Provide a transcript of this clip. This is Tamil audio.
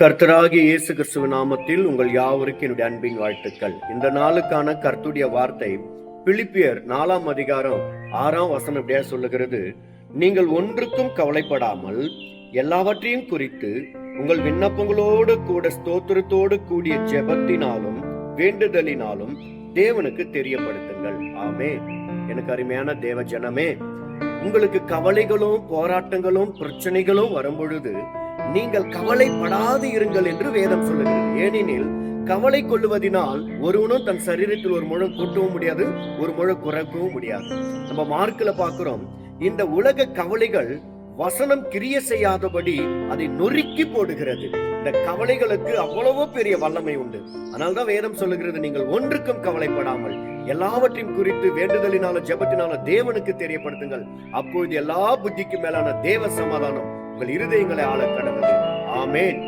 கர்த்தராகிய இயேசு கிறிஸ்துவின் நாமத்தில் உங்கள் யாவருக்கும் என்னுடைய அன்பின் வாழ்த்துக்கள். இந்த நாளுக்கான கர்த்தருடைய வார்த்தை பிலிப்பியர் 4ஆம் அதிகாரம் 6ஆம் வசனம் இப்படியா சொல்லுகிறது, நீங்கள் ஒன்றுக்கும் கவலைப்படாமல் எல்லாவற்றையும் குறித்து உங்கள் விண்ணப்பங்களோடு கூட ஸ்தோத்திரத்தோடு கூடிய ஜெபத்தினாலும் வேண்டுதலினாலும் தேவனுக்கு தெரியப்படுத்துங்கள். ஆமென். எனக்கு அருமையான தேவ ஜனமே, உங்களுக்கு கவலைகளும் போராட்டங்களும் பிரச்சனைகளும் வரும் பொழுது நீங்கள் கவலைப்படாது இருங்கள் என்று வேதம் சொல்லுகிறது. ஏனெனில் கவலை கொள்ளுவதனால் ஒருவனும் தன் சரீரத்தில் ஒரு முழம் கூட்டவும் முடியாது, ஒரு முழம் குறைக்கவும் முடியாது. நம்ம மார்க்ல பார்க்கிறோம், இந்த உலக கவலைகள் வசனம் கிரிய செய்யாதபடி அதை நொறுக்கி போடுகிறது. இந்த கவலைகளுக்கு அவ்வளவோ பெரிய வல்லமை உண்டு. அதனால்தான் வேதம் சொல்லுகிறது, நீங்கள் ஒன்றுக்கும் கவலைப்படாமல் எல்லாவற்றையும் குறித்து வேண்டுதலினால ஜெபத்தினால தேவனுக்கு தெரியப்படுத்துங்கள். அப்பொழுது எல்லா புத்திக்கு மேலான தேவ சமாதானம் உங்கள் இருதயங்களை ஆள கடவுது. ஆமென்.